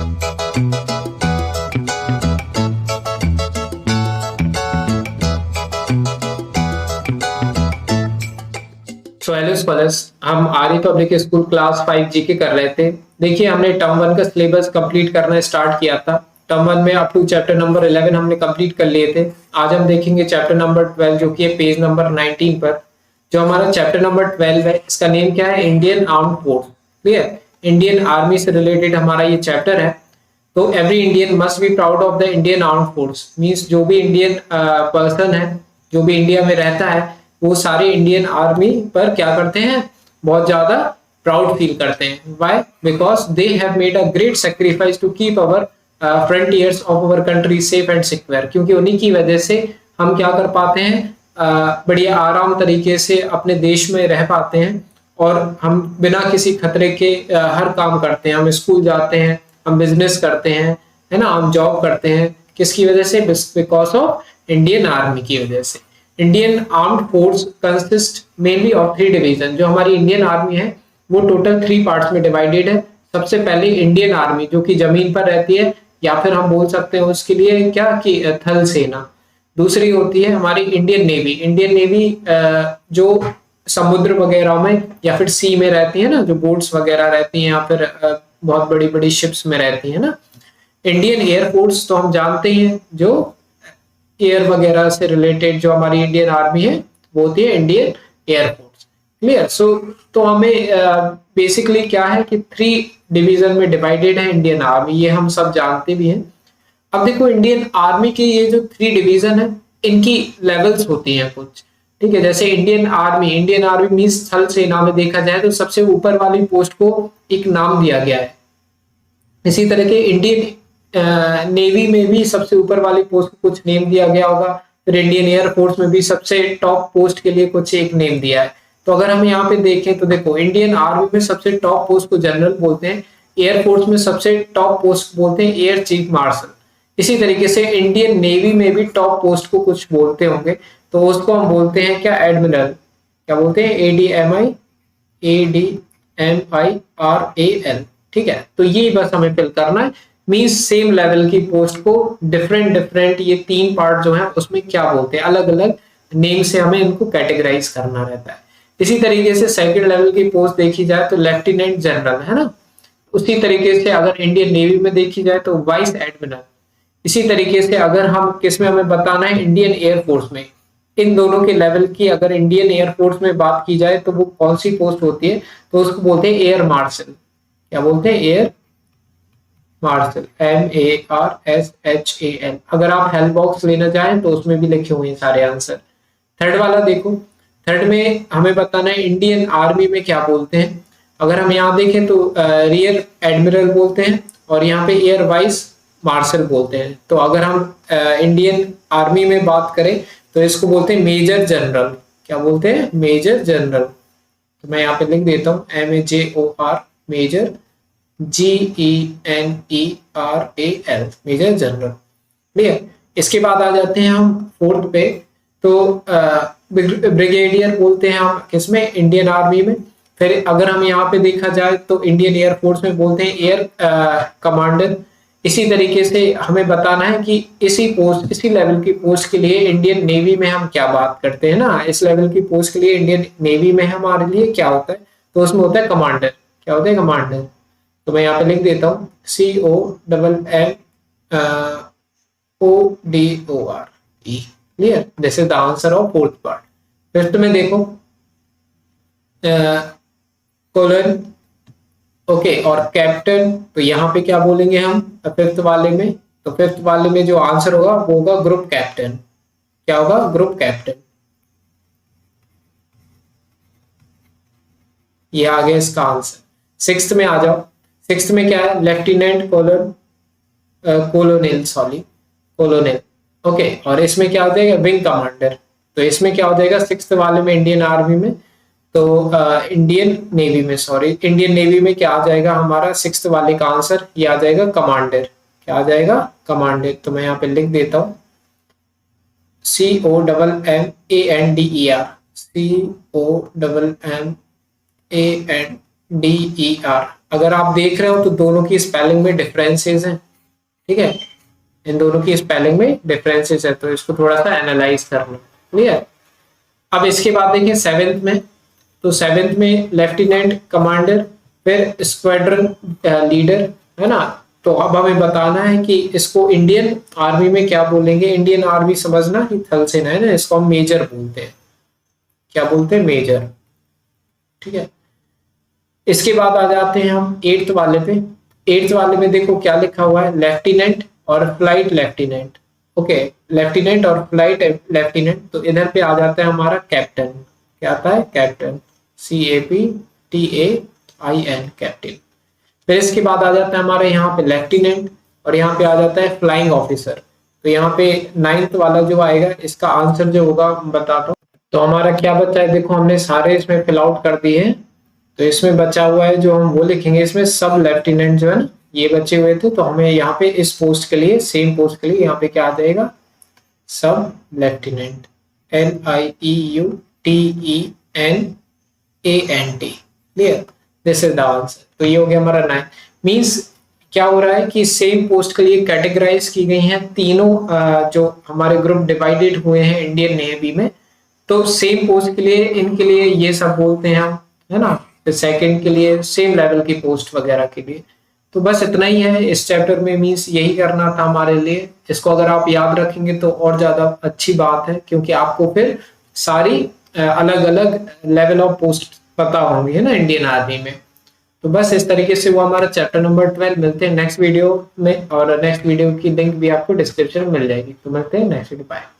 So hello scholars, हम आर्य public school class 5 GK कर रहे थे। देखिए, हमने टर्म 1 का सिलेबस कंप्लीट करना स्टार्ट किया था। टर्म 1 में अप टू चैप्टर नंबर 11 हमने कंप्लीट कर लिए थे। आज हम देखेंगे चैप्टर नंबर 12 जो कि है पेज नंबर 19 पर। जो हमारा चैप्टर नंबर 12 है, इसका नेम क्या है? Indian armed force. Clear? Indian army से रिलेटेड हमारा ये चैप्टर है। तो every Indian must be proud of the Indian armed force. Means जो भी इंडियन पर्सन है, जो भी इंडिया में रहता है, वो सारे इंडियन आर्मी पर क्या करते हैं? बहुत ज्यादा प्राउड फील करते हैं। Why? Because they have made a great sacrifice to keep our frontiers of our country safe and secure. क्योंकि उन्हीं की वजह से हम क्या कर पाते हैं? बढ़िया आराम तरीके से अपने देश में रह पाते हैं और हम बिना किसी खतरे के हर काम करते हैं। हम स्कूल जाते हैं, हम बिजनेस करते हैं, है ना, हम जॉब करते हैं। किसकी वजह से? बिकॉज ऑफ इंडियन आर्मी की वजह से। Indian armed force consist mainly of 3 division. जो हमारी इंडियन आर्मी है वो टोटल 3 पार्ट्स में डिवाइडेड है। सबसे पहले इंडियन आर्मी जो कि जमीन पर रहती है, या फिर हम बोल सकते हैं उसके लिए क्या कि थल सेना। दूसरी होती है हमारी इंडियन नेवी। इंडियन नेवी जो समुद्र वगैरह में या फिर सी में रहती है ना, जो बोट्स वगैरह रहती हैं या फिर बहुत बड़ी बड़ी शिप्स में रहती है ना। इंडियन एयरफोर्स तो हम जानते हैं, जो एयर वगैरह से रिलेटेड जो हमारी इंडियन आर्मी है वो होती है इंडियन एयरफोर्स। क्लियर? सो तो हमें बेसिकली क्या है कि 3 डिवीजन में डिवाइडेड है इंडियन आर्मी। ये हम सब जानते भी हैं। अब देखो, इंडियन आर्मी के ये जो 3 डिवीजन है, इनकी लेवल्स होती हैं कुछ। ठीक है? जैसे इंडियन आर्मी मींस थल सेना में देखा जाए तो सबसे ऊपर वाली पोस्ट को एक नाम दिया गया है। इसी तरह के इंडियन नेवी में भी सबसे ऊपर वाली पोस्ट को कुछ नेम दिया गया होगा। फिर इंडियन एयरफोर्स में भी सबसे टॉप पोस्ट के लिए कुछ एक नेम दिया है। तो अगर हम यहाँ पे देखें तो देखो, इंडियन आर्मी में सबसे टॉप पोस्ट को जनरल बोलते हैं। एयरफोर्स में सबसे टॉप पोस्ट बोलते हैं एयर चीफ मार्शल। इसी तरीके से इंडियन नेवी में भी टॉप पोस्ट को कुछ बोलते होंगे, तो उसको हम बोलते हैं क्या? एडमिरल। क्या बोलते हैं? ADMIRAL। ठीक है? तो ये बस हमें फिल करना है। मींस सेम लेवल की पोस्ट को डिफरेंट ये 3 पार्ट जो है उसमें क्या बोलते हैं, अलग अलग नेम से हमें इनको कैटेगराइज करना रहता है। इसी तरीके से सेकंड लेवल की पोस्ट देखी जाए तो लेफ्टिनेंट जनरल, है ना। उसी तरीके से अगर इंडियन नेवी में देखी जाए तो वाइस एडमिरल। इसी तरीके से अगर हम किसमें हमें बताना है, इंडियन एयरफोर्स में, इन दोनों के लेवल की अगर इंडियन एयरफोर्स में बात की जाए तो वो कौन सी पोस्ट होती है? तो उसको बोलते हैं एयर मार्शल। क्या बोलते हैं? Air marshal, MARSHAL। अगर आप हेल्प बॉक्स लेना चाहें तो उसमें भी लिखे हुए हैं सारे आंसर। थर्ड वाला देखो, थर्ड में हमें बताना है इंडियन आर्मी में क्या बोलते हैं। अगर हम यहाँ देखें तो रियर एडमिरल बोलते हैं और यहाँ पे एयर वाइस मार्शल बोलते हैं। तो अगर हम इंडियन आर्मी में बात करें तो इसको बोलते हैं मेजर जनरल। क्या बोलते हैं? Major general. तो मैं यहाँ पे लिख देता हूँ MAJOR, major, GENERAL, major general. Clear? इसके बाद आ जाते हैं हम 4th पे। तो ब्रिगेडियर बोलते हैं हम किसमें? इंडियन आर्मी में। फिर अगर हम यहाँ पे देखा जाए तो इंडियन एयरफोर्स में बोलते हैं एयर कमांडर। इसी तरीके से हमें बताना है कि इसी लेवल की पोस्ट के लिए इंडियन नेवी में हम क्या बात करते हैं ना। इस लेवल की पोस्ट के लिए इंडियन नेवी में हमारे लिए क्या होता है? तो उसमें होता है कमांडर। क्या होता है? कमांडर। तो मैं यहाँ पे लिख देता हूँ COMMODOR। Clear? This is the answer of 4th part. 5th में देखो कोलन, ओके, और कैप्टन। तो यहाँ पे क्या बोलेंगे हम 5th वाले में? तो 5th वाले में जो आंसर होगा वो होगा ग्रुप कैप्टन। क्या होगा? Group captain. ये आ गया इसका आंसर। 6th में आ जाओ। 6th में क्या है? Lieutenant colonel. ओके, और इसमें क्या हो जाएगा? Wing commander. तो इसमें क्या हो जाएगा 6th वाले में इंडियन आर्मी में? तो इंडियन नेवी में क्या आ जाएगा हमारा 6th वाले का आंसर? ये आ जाएगा कमांडर। क्या आ जाएगा? कमांडर। तो मैं यहाँ पे लिख देता हूँ COMMANDER। अगर आप देख रहे हो तो दोनों की स्पेलिंग में डिफरेंसेस हैं, ठीक है, इन दोनों की स्पेलिंग में डिफरेंसेस है, तो इसको थोड़ा सा एनालाइज कर लो, क्लियर। अब इसके बाद देखिए सेवेंथ में, तो सेवेंथ में लेफ्टिनेंट कमांडर, फिर स्क्वाड्रन लीडर, है ना। तो अब हमें बताना है कि इसको इंडियन आर्मी में क्या बोलेंगे। इंडियन आर्मी समझना कि थल सेना है ना, इसको हम मेजर बोलते हैं। क्या बोलते हैं? मेजर, ठीक है। इसके बाद आ जाते हैं हम एट्थ वाले पे। एट्थ वाले में देखो क्या लिखा हुआ है, लेफ्टिनेंट और फ्लाइट लेफ्टिनेंट। ओके, लेफ्टिनेंट और फ्लाइट लेफ्टिनेंट। तो इधर पे आ जाता है हमारा कैप्टन। क्या आता है? Captain, CAPTAIN, captain. फिर इसके बाद आ जाता है हमारे यहाँ पे लेफ्टिनेंट, और यहाँ पे आ जाता है फ्लाइंग ऑफिसर। तो यहाँ पे नाइन्थ वाला जो आएगा, इसका आंसर जो होगा बताता हूँ। तो हमारा क्या बचा है, देखो हमने सारे इसमें फिल आउट कर दिए हैं। तो इसमें बचा हुआ है जो हम वो लिखेंगे, इसमें सब लेफ्टिनेंट जो है ना, ये बचे हुए थे। तो हमें यहाँ पे इस पोस्ट के लिए, सेम पोस्ट के लिए यहाँ पे क्या आ जाएगा, सब lieutenant, LIEUTENANT, clear. This is the answer. तो ये हो गया हमारा 9। मींस क्या हो रहा है कि सेम पोस्ट के लिए कैटेगराइज की गई हैं तीनों जो हमारे ग्रुप डिवाइडेड हुए हैं इंडियन नेवी में। तो सेम पोस्ट के लिए इनके लिए ये सब बोलते हैं हम, है ना। फिर सेकंड के लिए सेम लेवल की पोस्ट वगैरह के लिए। तो बस इतना ही है इस चैप्टर में। मींस यही करना था हमारे लिए। इसको अगर आप याद रखेंगे तो और ज्यादा अच्छी बात है, क्योंकि आपको फिर सारी अलग अलग लेवल ऑफ पोस्ट पता होंगी, है ना, इंडियन आर्मी में। तो बस इस तरीके से वो हमारा चैप्टर नंबर 12। मिलते हैं नेक्स्ट वीडियो में, और नेक्स्ट वीडियो की लिंक भी आपको डिस्क्रिप्शन में मिल जाएगी। तो मिलते हैं नेक्स्ट वीडियो, बाय।